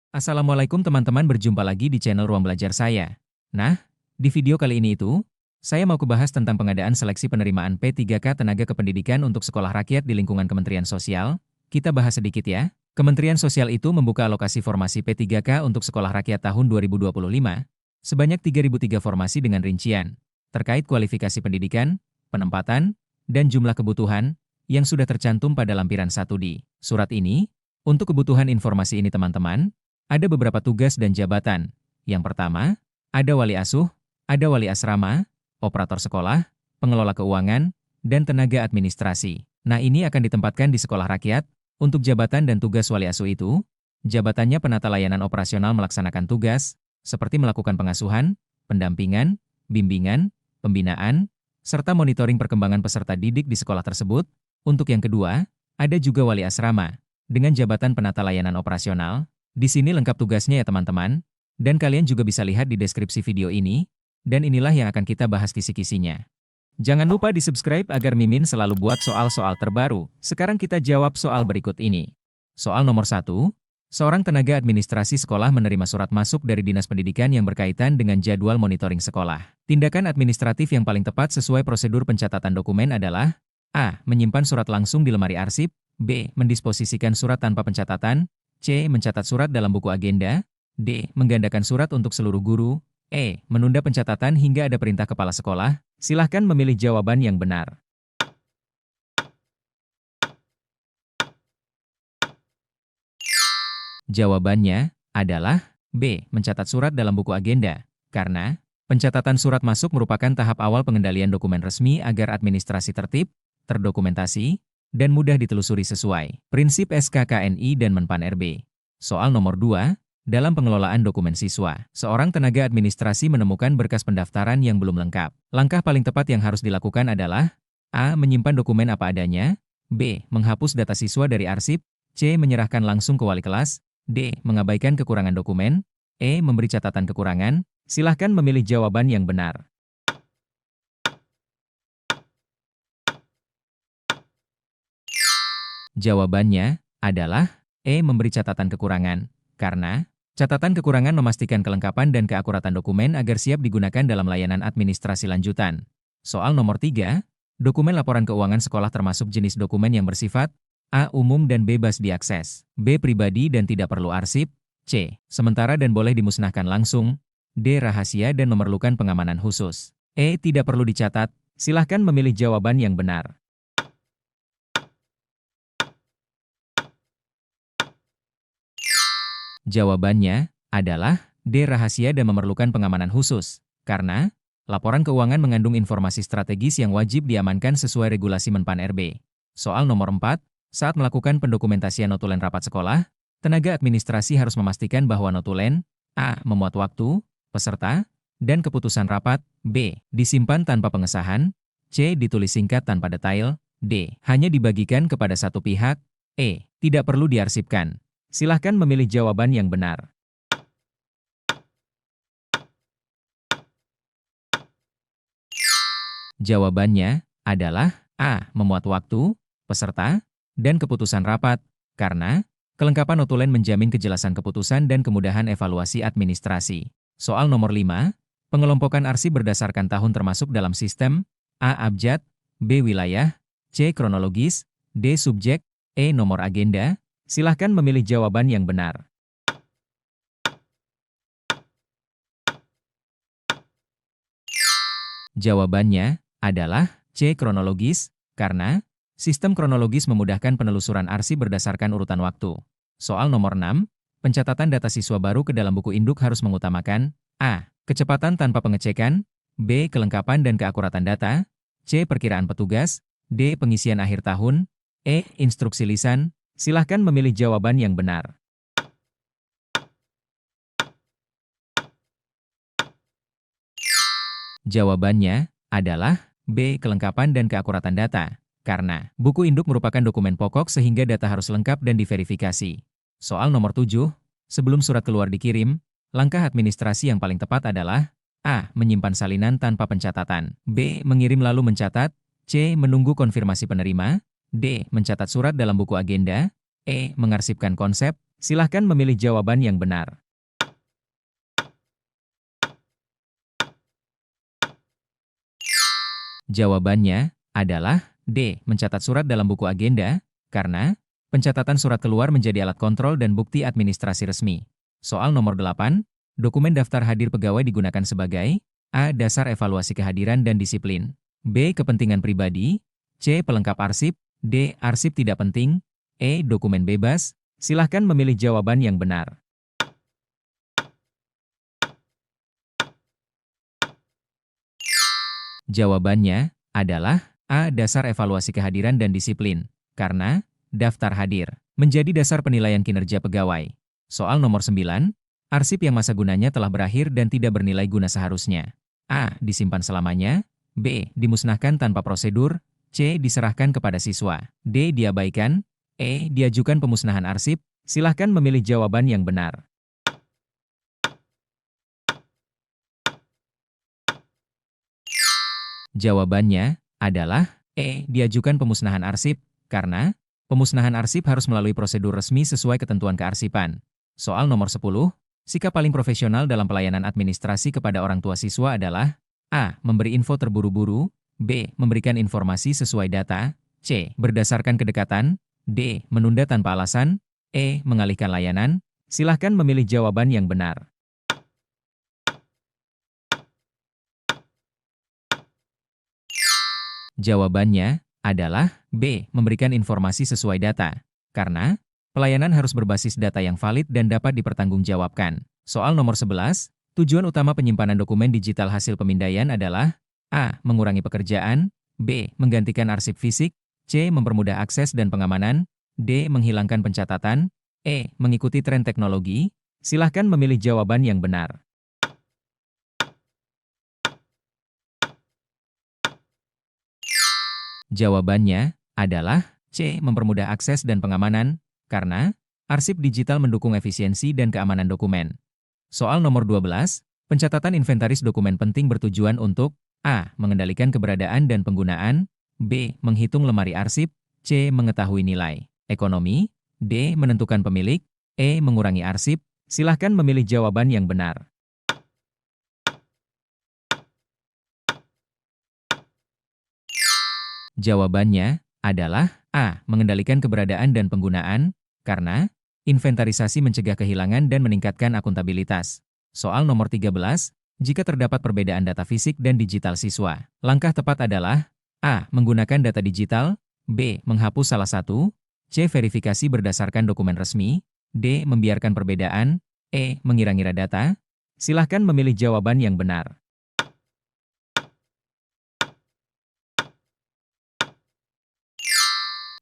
Assalamualaikum teman-teman, berjumpa lagi di channel Ruang Belajar saya. Nah, di video kali ini saya mau bahas tentang pengadaan seleksi penerimaan P3K Tenaga Kependidikan untuk sekolah rakyat di lingkungan Kementerian Sosial. Kita bahas sedikit ya. Kementerian Sosial itu membuka alokasi formasi P3K untuk sekolah rakyat tahun 2025, sebanyak 3.003 formasi dengan rincian, terkait kualifikasi pendidikan, penempatan, dan jumlah kebutuhan, yang sudah tercantum pada lampiran 1 di surat ini. Untuk kebutuhan informasi ini teman-teman, ada beberapa tugas dan jabatan. Yang pertama, ada wali asuh, ada wali asrama, operator sekolah, pengelola keuangan, dan tenaga administrasi. Nah, ini akan ditempatkan di sekolah rakyat. Untuk jabatan dan tugas wali asuh itu, jabatannya penata layanan operasional melaksanakan tugas, seperti melakukan pengasuhan, pendampingan, bimbingan, pembinaan, serta monitoring perkembangan peserta didik di sekolah tersebut. Untuk yang kedua, ada juga wali asrama, dengan jabatan penata layanan operasional. Di sini lengkap tugasnya ya teman-teman, dan kalian juga bisa lihat di deskripsi video ini, dan inilah yang akan kita bahas kisi-kisinya. Jangan lupa di-subscribe agar Mimin selalu buat soal-soal terbaru. Sekarang kita jawab soal berikut ini. Soal nomor 1, seorang tenaga administrasi sekolah menerima surat masuk dari Dinas Pendidikan yang berkaitan dengan jadwal monitoring sekolah. Tindakan administratif yang paling tepat sesuai prosedur pencatatan dokumen adalah A. Menyimpan surat langsung di lemari arsip, B. Mendisposisikan surat tanpa pencatatan, C. Mencatat surat dalam buku agenda, D. Menggandakan surat untuk seluruh guru, E. Menunda pencatatan hingga ada perintah kepala sekolah. Silahkan memilih jawaban yang benar. Jawabannya adalah B. Mencatat surat dalam buku agenda, karena pencatatan surat masuk merupakan tahap awal pengendalian dokumen resmi agar administrasi tertib, terdokumentasi, dan mudah ditelusuri sesuai prinsip SKKNI dan Menpan RB. Soal nomor 2, dalam pengelolaan dokumen siswa, seorang tenaga administrasi menemukan berkas pendaftaran yang belum lengkap. Langkah paling tepat yang harus dilakukan adalah A. Menyimpan dokumen apa adanya, B. Menghapus data siswa dari arsip, C. Menyerahkan langsung ke wali kelas, D. Mengabaikan kekurangan dokumen, E. Memberi catatan kekurangan. Silahkan memilih jawaban yang benar. Jawabannya adalah E. Memberi catatan kekurangan, karena catatan kekurangan memastikan kelengkapan dan keakuratan dokumen agar siap digunakan dalam layanan administrasi lanjutan. Soal nomor 3, dokumen laporan keuangan sekolah termasuk jenis dokumen yang bersifat A. Umum dan bebas diakses, B. Pribadi dan tidak perlu arsip, C. Sementara dan boleh dimusnahkan langsung, D. Rahasia dan memerlukan pengamanan khusus, E. Tidak perlu dicatat. Silahkan memilih jawaban yang benar. Jawabannya adalah D. Rahasia dan memerlukan pengamanan khusus, karena laporan keuangan mengandung informasi strategis yang wajib diamankan sesuai regulasi Menpan RB. Soal nomor 4, saat melakukan pendokumentasian notulen rapat sekolah, tenaga administrasi harus memastikan bahwa notulen A. Memuat waktu, peserta, dan keputusan rapat, B. Disimpan tanpa pengesahan, C. Ditulis singkat tanpa detail, D. Hanya dibagikan kepada satu pihak, E. Tidak perlu diarsipkan. Silahkan memilih jawaban yang benar. Jawabannya adalah A. Memuat waktu, peserta, dan keputusan rapat, karena kelengkapan notulen menjamin kejelasan keputusan dan kemudahan evaluasi administrasi. Soal nomor 5, pengelompokan arsip berdasarkan tahun termasuk dalam sistem A. Abjad, B. Wilayah, C. Kronologis, D. Subjek, E. Nomor agenda. Silahkan memilih jawaban yang benar. Jawabannya adalah C. Kronologis, karena sistem kronologis memudahkan penelusuran arsip berdasarkan urutan waktu. Soal nomor 6, pencatatan data siswa baru ke dalam buku induk harus mengutamakan A. Kecepatan tanpa pengecekan, B. Kelengkapan dan keakuratan data, C. Perkiraan petugas, D. Pengisian akhir tahun, E. Instruksi lisan. Silahkan memilih jawaban yang benar. Jawabannya adalah B. Kelengkapan dan keakuratan data, karena buku induk merupakan dokumen pokok sehingga data harus lengkap dan diverifikasi. Soal nomor 7, sebelum surat keluar dikirim, langkah administrasi yang paling tepat adalah A. Menyimpan salinan tanpa pencatatan, B. Mengirim lalu mencatat, C. Menunggu konfirmasi penerima, D. Mencatat surat dalam buku agenda, E. Mengarsipkan konsep. Silahkan memilih jawaban yang benar. Jawabannya adalah D. Mencatat surat dalam buku agenda, karena pencatatan surat keluar menjadi alat kontrol dan bukti administrasi resmi. Soal nomor 8, dokumen daftar hadir pegawai digunakan sebagai A. Dasar evaluasi kehadiran dan disiplin, B. Kepentingan pribadi, C. Pelengkap arsip, D. Arsip tidak penting, E. Dokumen bebas. Silahkan memilih jawaban yang benar. Jawabannya adalah A. Dasar evaluasi kehadiran dan disiplin, karena daftar hadir menjadi dasar penilaian kinerja pegawai. Soal nomor 9, arsip yang masa gunanya telah berakhir dan tidak bernilai guna seharusnya. A. Disimpan selamanya, B. Dimusnahkan tanpa prosedur, C. Diserahkan kepada siswa, D. Diabaikan, E. Diajukan pemusnahan arsip. Silahkan memilih jawaban yang benar. Jawabannya adalah E. Diajukan pemusnahan arsip, karena pemusnahan arsip harus melalui prosedur resmi sesuai ketentuan kearsipan. Soal nomor 10, sikap paling profesional dalam pelayanan administrasi kepada orang tua siswa adalah A. Memberi info terburu-buru, B. Memberikan informasi sesuai data, C. Berdasarkan kedekatan, D. Menunda tanpa alasan, E. Mengalihkan layanan. Silahkan memilih jawaban yang benar. Jawabannya adalah B. Memberikan informasi sesuai data, karena pelayanan harus berbasis data yang valid dan dapat dipertanggungjawabkan. Soal nomor 11, tujuan utama penyimpanan dokumen digital hasil pemindaian adalah A. Mengurangi pekerjaan, B. Menggantikan arsip fisik, C. Mempermudah akses dan pengamanan, D. Menghilangkan pencatatan, E. Mengikuti tren teknologi. Silahkan memilih jawaban yang benar. Jawabannya adalah C. Mempermudah akses dan pengamanan, karena arsip digital mendukung efisiensi dan keamanan dokumen. Soal nomor 12, pencatatan inventaris dokumen penting bertujuan untuk A. Mengendalikan keberadaan dan penggunaan, B. Menghitung lemari arsip, C. Mengetahui nilai ekonomi, D. Menentukan pemilik, E. Mengurangi arsip. Silahkan memilih jawaban yang benar. Jawabannya adalah A. Mengendalikan keberadaan dan penggunaan, karena inventarisasi mencegah kehilangan dan meningkatkan akuntabilitas. Soal nomor 13, jika terdapat perbedaan data fisik dan digital siswa, langkah tepat adalah A. Menggunakan data digital, B. Menghapus salah satu, C. Verifikasi berdasarkan dokumen resmi, D. Membiarkan perbedaan, E. Mengira-ngira data. Silahkan memilih jawaban yang benar.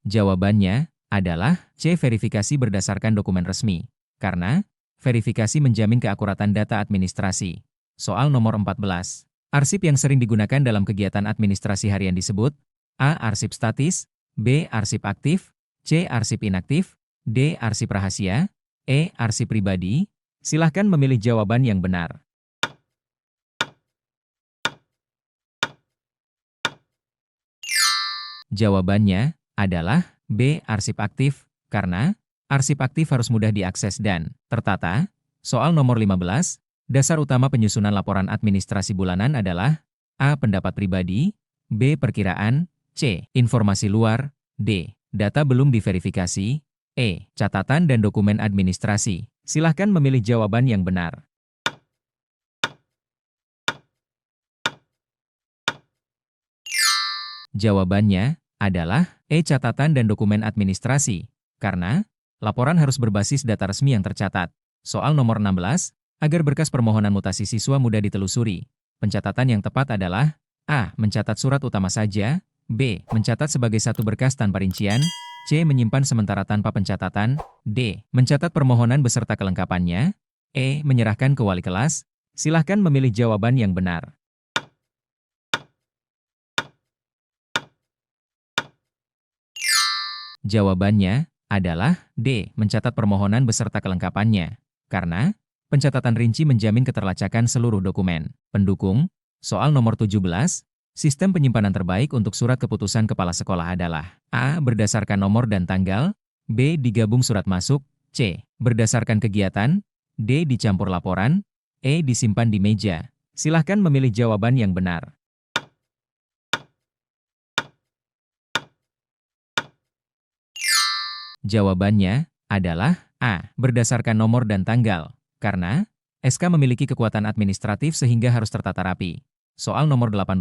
Jawabannya adalah C. Verifikasi berdasarkan dokumen resmi, karena verifikasi menjamin keakuratan data administrasi. Soal nomor 14. Arsip yang sering digunakan dalam kegiatan administrasi harian disebut A. Arsip statis, B. Arsip aktif, C. Arsip inaktif, D. Arsip rahasia, E. Arsip pribadi. Silahkan memilih jawaban yang benar. Jawabannya adalah B. Arsip aktif, karena arsip aktif harus mudah diakses dan tertata. Soal nomor 15, dasar utama penyusunan laporan administrasi bulanan adalah A. Pendapat pribadi, B. Perkiraan, C. Informasi luar, D. Data belum diverifikasi, E. Catatan dan dokumen administrasi. Silahkan memilih jawaban yang benar. Jawabannya adalah E. Catatan dan dokumen administrasi, karena laporan harus berbasis data resmi yang tercatat. Soal nomor 16, agar berkas permohonan mutasi siswa mudah ditelusuri, pencatatan yang tepat adalah A. Mencatat surat utama saja, B. Mencatat sebagai satu berkas tanpa rincian, C. Menyimpan sementara tanpa pencatatan, D. Mencatat permohonan beserta kelengkapannya, E. Menyerahkan ke wali kelas. Silahkan memilih jawaban yang benar. Jawabannya adalah D. Mencatat permohonan beserta kelengkapannya, karena pencatatan rinci menjamin keterlacakan seluruh dokumen. Pendukung, soal nomor 17, sistem penyimpanan terbaik untuk surat keputusan kepala sekolah adalah A. Berdasarkan nomor dan tanggal, B. Digabung surat masuk, C. Berdasarkan kegiatan, D. Dicampur laporan, E. Disimpan di meja. Silahkan memilih jawaban yang benar. Jawabannya adalah A. Berdasarkan nomor dan tanggal. Karena SK memiliki kekuatan administratif sehingga harus tertata rapi. Soal nomor 18,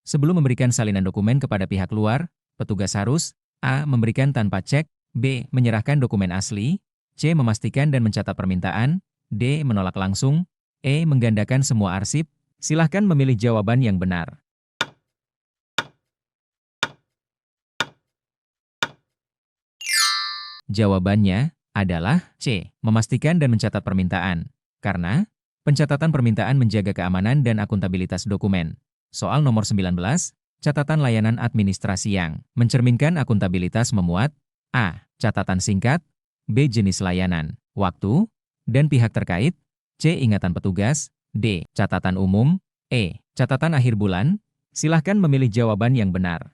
sebelum memberikan salinan dokumen kepada pihak luar, petugas harus A. Memberikan tanpa cek, B. Menyerahkan dokumen asli, C. Memastikan dan mencatat permintaan, D. Menolak langsung, E. Menggandakan semua arsip. Silahkan memilih jawaban yang benar. Jawabannya adalah C. Memastikan dan mencatat permintaan. Karena pencatatan permintaan menjaga keamanan dan akuntabilitas dokumen. Soal nomor 19, catatan layanan administrasi yang mencerminkan akuntabilitas memuat A. Catatan singkat, B. Jenis layanan, waktu, dan pihak terkait, C. Ingatan petugas, D. Catatan umum, E. Catatan akhir bulan. Silahkan memilih jawaban yang benar.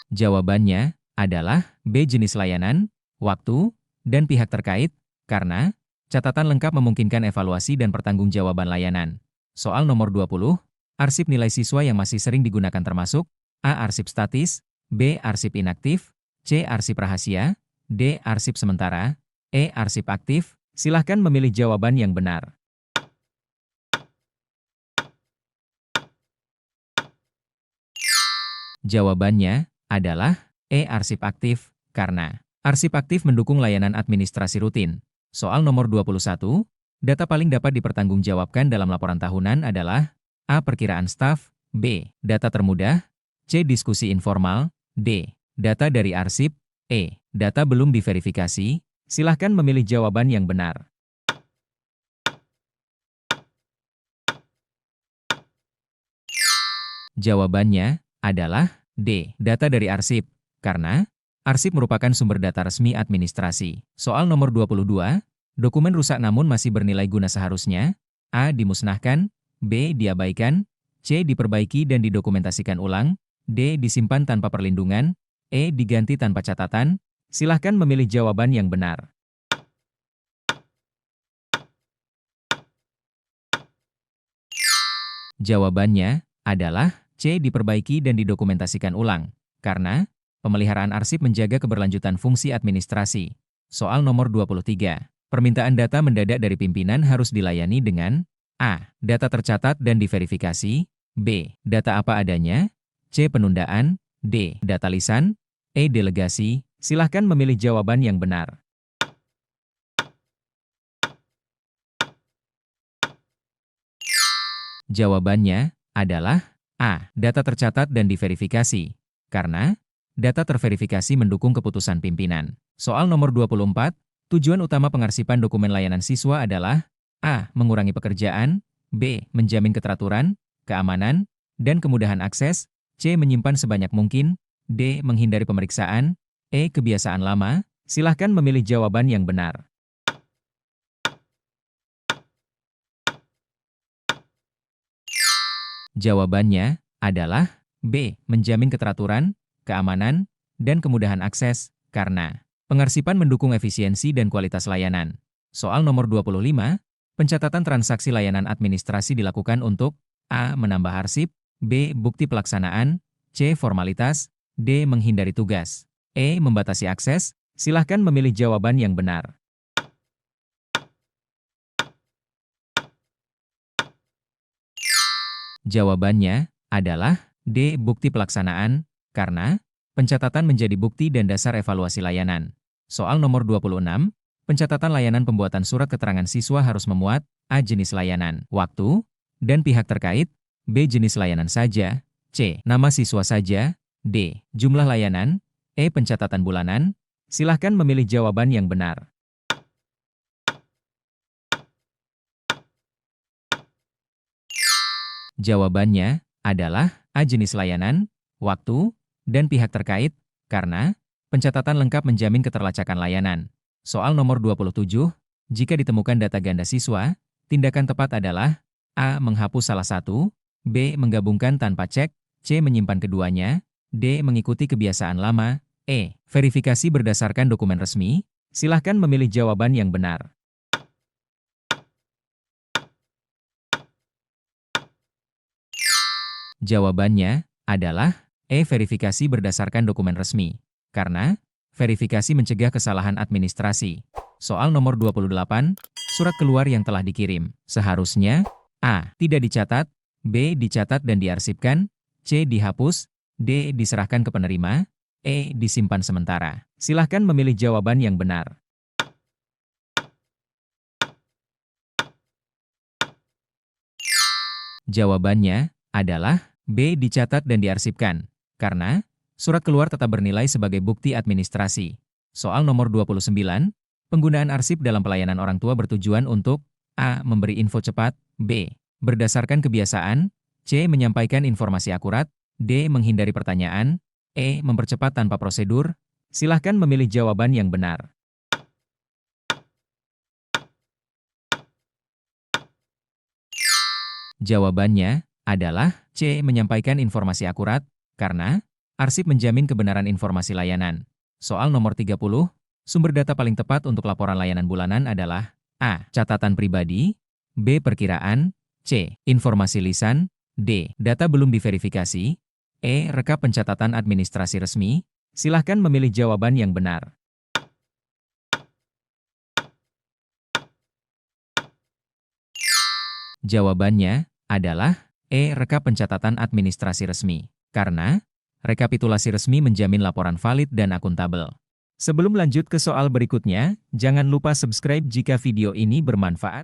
Jawabannya adalah B. Jenis layanan, waktu, dan pihak terkait, karena catatan lengkap memungkinkan evaluasi dan pertanggungjawaban layanan. Soal nomor 20, arsip nilai siswa yang masih sering digunakan termasuk A. Arsip statis, B. Arsip inaktif, C. Arsip rahasia, D. Arsip sementara, E. Arsip aktif. Silahkan memilih jawaban yang benar. Jawabannya adalah E. Arsip aktif, karena arsip aktif mendukung layanan administrasi rutin. Soal nomor 21, data paling dapat dipertanggungjawabkan dalam laporan tahunan adalah A. Perkiraan staf, B. Data termudah, C. Diskusi informal, D. Data dari arsip, E. Data belum diverifikasi. Silahkan memilih jawaban yang benar. Jawabannya adalah D. Data dari arsip. Karena arsip merupakan sumber data resmi administrasi. Soal nomor 22, dokumen rusak namun masih bernilai guna seharusnya, A. Dimusnahkan, B. Diabaikan, C. Diperbaiki dan didokumentasikan ulang, D. Disimpan tanpa perlindungan, E. Diganti tanpa catatan. Silahkan memilih jawaban yang benar. Jawabannya adalah C. Diperbaiki dan didokumentasikan ulang. Karena pemeliharaan arsip menjaga keberlanjutan fungsi administrasi. Soal nomor 23. Permintaan data mendadak dari pimpinan harus dilayani dengan A. Data tercatat dan diverifikasi, B. Data apa adanya, C. Penundaan, D. Data lisan, E. Delegasi. Silahkan memilih jawaban yang benar. Jawabannya adalah A. Data tercatat dan diverifikasi. Karena data terverifikasi mendukung keputusan pimpinan. Soal nomor 24, tujuan utama pengarsipan dokumen layanan siswa adalah A. Mengurangi pekerjaan, B. Menjamin keteraturan, keamanan, dan kemudahan akses, C. Menyimpan sebanyak mungkin, D. Menghindari pemeriksaan, E. Kebiasaan lama. Silahkan memilih jawaban yang benar. Jawabannya adalah B. Menjamin keteraturan, keamanan, dan kemudahan akses, karena pengarsipan mendukung efisiensi dan kualitas layanan. Soal nomor 25, pencatatan transaksi layanan administrasi dilakukan untuk A. Menambah arsip, B. Bukti pelaksanaan, C. Formalitas, D. Menghindari tugas, E. Membatasi akses. Silahkan memilih jawaban yang benar. Jawabannya adalah D. Bukti pelaksanaan, karena pencatatan menjadi bukti dan dasar evaluasi layanan. Soal nomor 26, pencatatan layanan pembuatan surat keterangan siswa harus memuat A. Jenis layanan, waktu, dan pihak terkait, B. Jenis layanan saja, C. Nama siswa saja, D. Jumlah layanan, E. Pencatatan bulanan. Silahkan memilih jawaban yang benar. Jawabannya adalah A. Jenis layanan, waktu, dan pihak terkait, karena pencatatan lengkap menjamin keterlacakan layanan. Soal nomor 27, jika ditemukan data ganda siswa, tindakan tepat adalah A. Menghapus salah satu, B. Menggabungkan tanpa cek, C. Menyimpan keduanya, D. Mengikuti kebiasaan lama. E. Verifikasi berdasarkan dokumen resmi. Silahkan memilih jawaban yang benar. Jawabannya adalah E. Verifikasi berdasarkan dokumen resmi. Karena verifikasi mencegah kesalahan administrasi. Soal nomor 28, surat keluar yang telah dikirim. Seharusnya A. Tidak dicatat, B. Dicatat dan diarsipkan, C. Dihapus, D. Diserahkan ke penerima, E. Disimpan sementara. Silahkan memilih jawaban yang benar. Jawabannya adalah B. Dicatat dan diarsipkan. Karena surat keluar tetap bernilai sebagai bukti administrasi. Soal nomor 29, penggunaan arsip dalam pelayanan orang tua bertujuan untuk A. Memberi info cepat, B. Berdasarkan kebiasaan, C. Menyampaikan informasi akurat, D. Menghindari pertanyaan, E. Mempercepat tanpa prosedur. Silahkan memilih jawaban yang benar. Jawabannya adalah C. Menyampaikan informasi akurat, karena arsip menjamin kebenaran informasi layanan. Soal nomor 30, sumber data paling tepat untuk laporan layanan bulanan adalah A. Catatan pribadi, B. Perkiraan, C. Informasi lisan, D. Data belum diverifikasi, E. Rekap pencatatan administrasi resmi. Silahkan memilih jawaban yang benar. Jawabannya adalah E. Rekap pencatatan administrasi resmi. Karena rekapitulasi resmi menjamin laporan valid dan akuntabel. Sebelum lanjut ke soal berikutnya, jangan lupa subscribe jika video ini bermanfaat.